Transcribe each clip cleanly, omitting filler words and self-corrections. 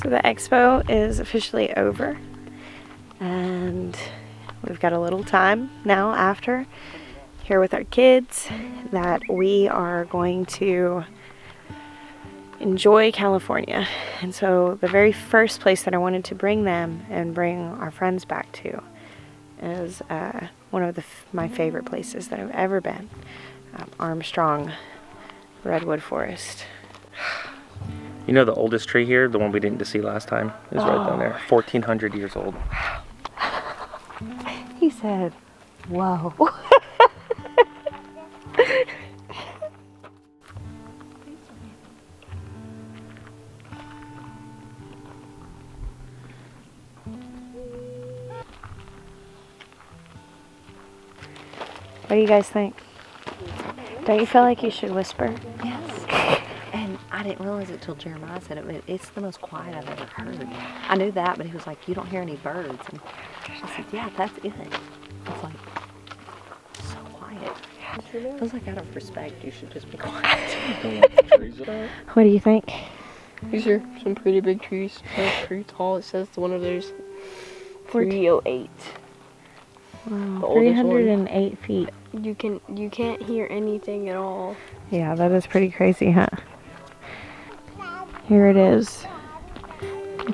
So the expo is officially over, and we've got a little time now after here with our kids that we are going to enjoy California. And so the very first place that I wanted to bring them and bring our friends back to is one of my favorite places that I've ever been, Armstrong Redwood Forest. You know the oldest tree here, the one we didn't see last time, is right down there. 1,400 years old. He said, whoa. What do you guys think? Don't you feel like you should whisper? Yes. And I didn't realize it till Jeremiah said it, but it's the most quiet I've ever heard. I knew that, but he was like, you don't hear any birds. And I said, yeah, that's it. It's like, so quiet. I was like, out of respect, you should just be quiet. What do you think? These are some pretty big trees. They're pretty tall. It says one of those 308. Wow, 308 feet. You can't hear anything at all. Yeah, that is pretty crazy, huh? Here it is.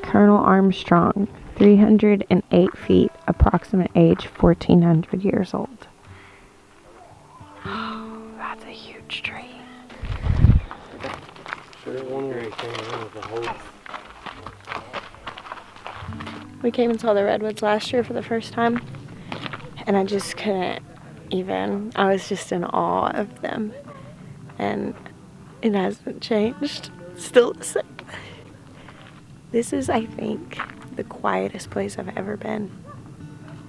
Colonel Armstrong, 308 feet, approximate age 1,400 years old. Oh, that's a huge tree. We came and saw the redwoods last year for the first time, and I just couldn't even, I was just in awe of them, and it hasn't changed. It's still the same. This is, I think, the quietest place I've ever been.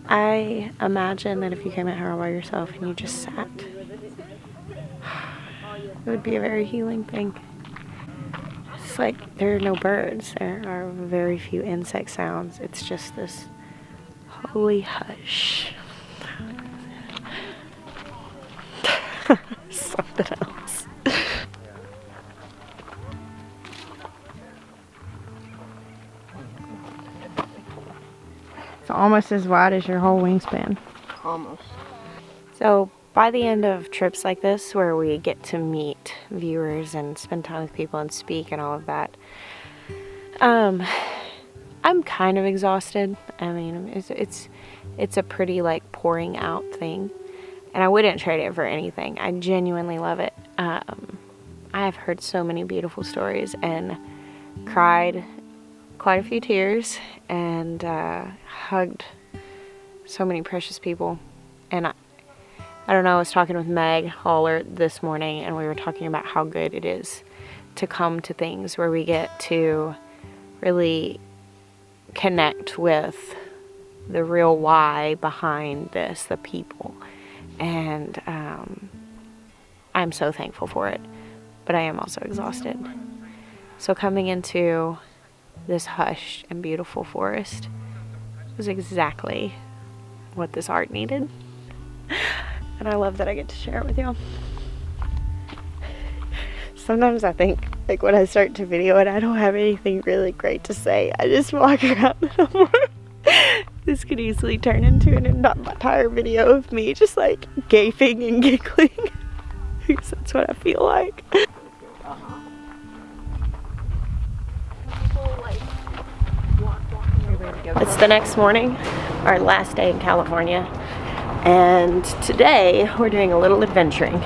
I imagine that if you came out here all by yourself and you just sat, it would be a very healing thing. It's like there are no birds, there are very few insect sounds. It's just this holy hush. Something else. It's almost as wide as your whole wingspan. Almost. So by the end of trips like this, where we get to meet viewers and spend time with people and speak and all of that, I'm kind of exhausted. I mean, it's a pretty like pouring out thing, and I wouldn't trade it for anything. I genuinely love it. I have heard so many beautiful stories and cried quite a few tears and hugged so many precious people. And I don't know, I was talking with Meg Haller this morning, and we were talking about how good it is to come to things where we get to really connect with the real why behind this, the people. And I'm so thankful for it, but I am also exhausted. So coming into this hushed and beautiful forest was exactly what this art needed. And I love that I get to share it with y'all. Sometimes I think, like, when I start to video it, I don't have anything really great to say. I just walk around and I'm like, this could easily turn into an entire video of me just like gaping and giggling. Because that's what I feel like. It's the next morning, our last day in California, and today we're doing a little adventuring.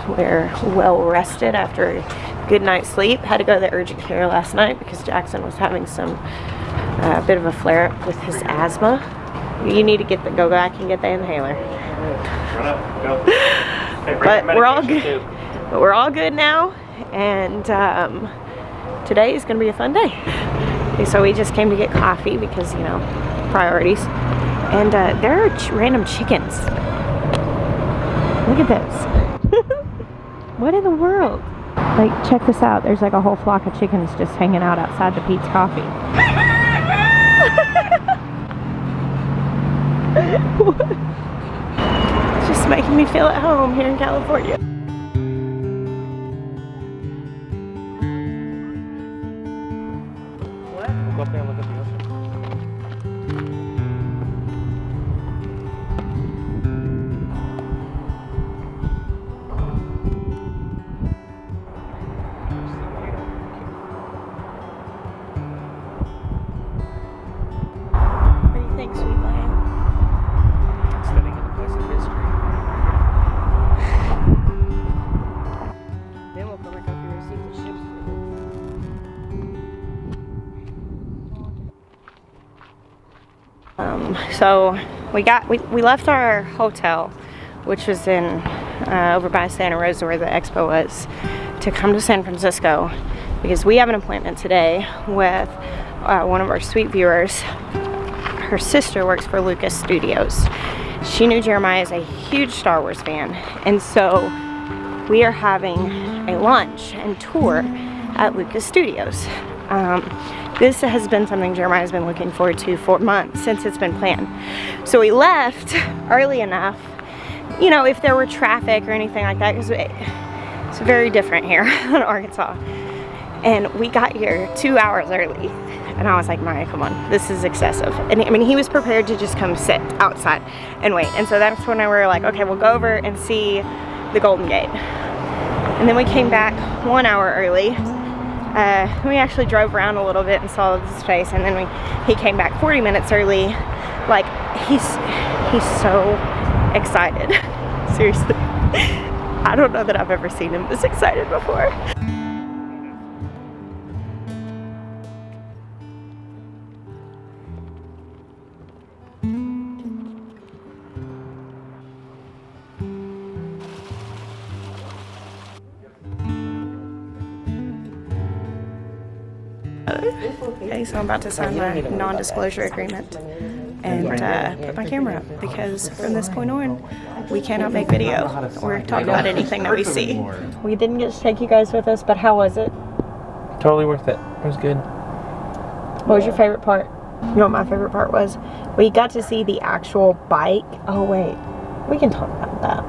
We're well rested after a good night's sleep. Had to go to the urgent care last night because Jackson was having some bit of a flare-up with his asthma. You need to go back and get the inhaler. But we're all good. But we're all good now, and today is going to be a fun day. Okay, so we just came to get coffee because, you know, priorities. And there are random chickens. Look at this. What in the world? Like, check this out. There's like a whole flock of chickens just hanging out outside the Pete's Coffee. It's just making me feel at home here in California. go up there and look at the ocean. What do you think, sweet lion? Studying in a place of history. Then we'll come back up here and see the ships. So we left our hotel, which was in over by Santa Rosa where the expo was, to come to San Francisco because we have an appointment today with one of our sweet viewers. Her sister works for Lucas Studios. She knew Jeremiah is a huge Star Wars fan, and so we are having a lunch and tour at Lucas Studios. This has been something Jeremiah has been looking forward to for months since it's been planned. So we left early enough, you know, if there were traffic or anything like that, because it's very different here in Arkansas. And we got here 2 hours early. And I was like, Maya, come on, this is excessive. And I mean, he was prepared to just come sit outside and wait. And so that's when we were like, okay, we'll go over and see the Golden Gate. And then we came back 1 hour early. We actually drove around a little bit and saw this place, and then he came back 40 minutes early. Like, he's so excited. Seriously. I don't know that I've ever seen him this excited before. Okay, so I'm about to sign my non-disclosure agreement and put my camera up because from this point on, we cannot make video or talk about anything that we see. We didn't get to take you guys with us, but how was it? Totally worth it. It was good. What was your favorite part? You know what my favorite part was? We got to see the actual bike. Oh wait, we can talk about that.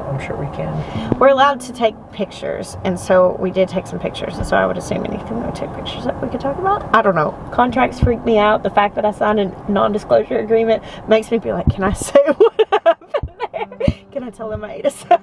I'm sure we can. We're allowed to take pictures, and so we did take some pictures, and so I would assume anything that we took pictures that we could talk about. I don't know. Contracts freak me out. The fact that I signed a non-disclosure agreement makes me be like, can I say what happened there? Can I tell them I ate a salad?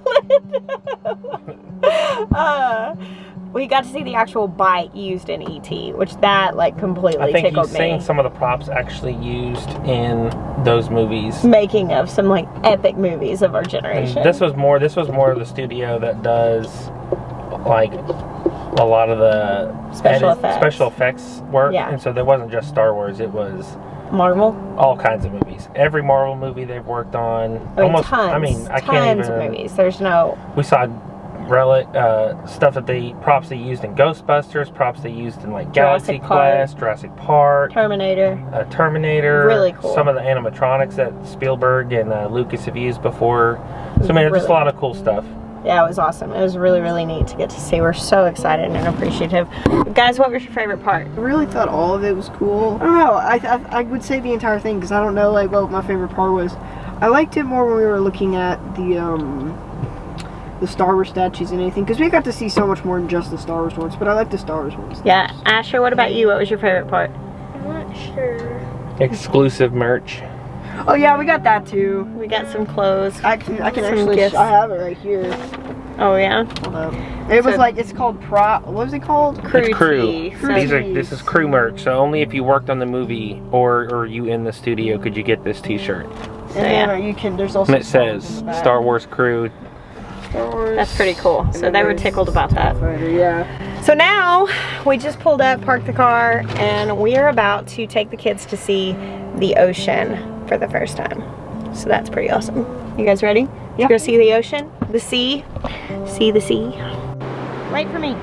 We got to see the actual bike used in E.T., which that like completely tickled me. I think you've seen some of the props actually used in those movies. Making of some like epic movies of our generation. And this was more of the studio that does like a lot of the special effects work. Yeah. And so there wasn't just Star Wars, it was Marvel. All kinds of movies. Every Marvel movie they've worked on. I can't even. Tons of movies. There's no. We saw stuff that props they used in Ghostbusters, props they used in like Galaxy Quest, Jurassic Park, Terminator. Really cool. Some of the animatronics that Spielberg and Lucas have used before. So I mean, just a lot of cool stuff. Yeah, it was awesome. It was really, really neat to get to see. We're so excited and appreciative. Guys, what was your favorite part? I really thought all of it was cool. I don't know. I would say the entire thing because I don't know like what my favorite part was. I liked it more when we were looking at the Star Wars statues and anything, because we got to see so much more than just the Star Wars ones, but I like the Star Wars ones. Yeah, Asher, what about you? What was your favorite part? I'm not sure. Exclusive merch. Oh yeah, we got that too. We got some clothes. I can actually gifts. I have it right here. Oh yeah? Hold up. It was like, it's called what was it called? Crew. It's crew. Tea. This is crew merch, so only if you worked on the movie or you in the studio could you get this t-shirt. And then you can, there's also and it says Star Wars crew. That's pretty cool. So they were tickled about that. Yeah. So now we just pulled up, parked the car, and we are about to take the kids to see the ocean for the first time. So that's pretty awesome. You guys ready? Yeah. To go see the ocean, the sea, see the sea. Wait for me.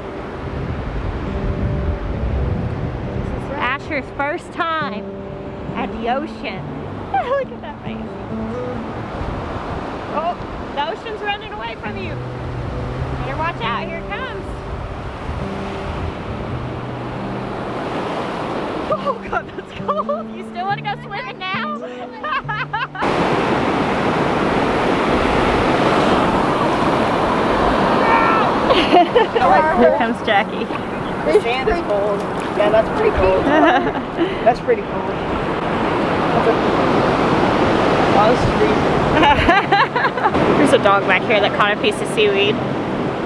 Asher's first time at the ocean. Look at that face. Oh. The ocean's running away from you. Better watch out, here it comes. Oh God, that's cold. You still want to go swimming now? Here comes Jackie. The sand is cold. Yeah, that's pretty cool. That's pretty cool. Wow, this is There's a dog back here that caught a piece of seaweed.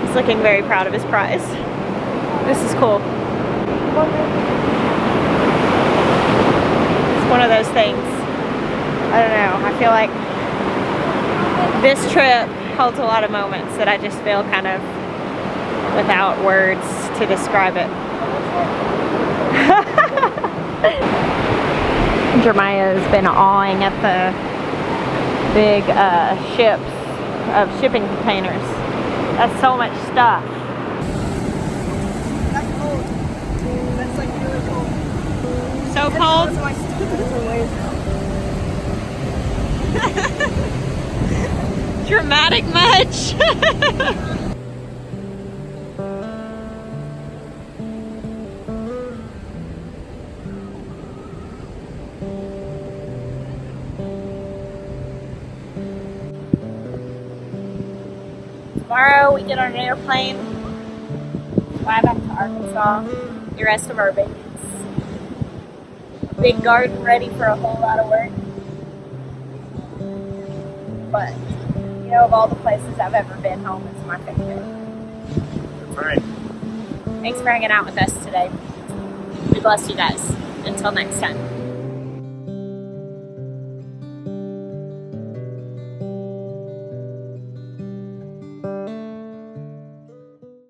He's looking very proud of his prize. This is cool. It's one of those things. I don't know. I feel like this trip holds a lot of moments that I just feel kind of without words to describe it. Jeremiah's been awing at the big ships of shipping containers. That's so much stuff. That's cold. That's like really cold. So cold. Dramatic much? Tomorrow we get on an airplane, fly back to Arkansas, the rest of our babies. Big garden ready for a whole lot of work. But, you know, of all the places I've ever been, home is my favorite. That's right. Thanks for hanging out with us today. We bless you guys. Until next time.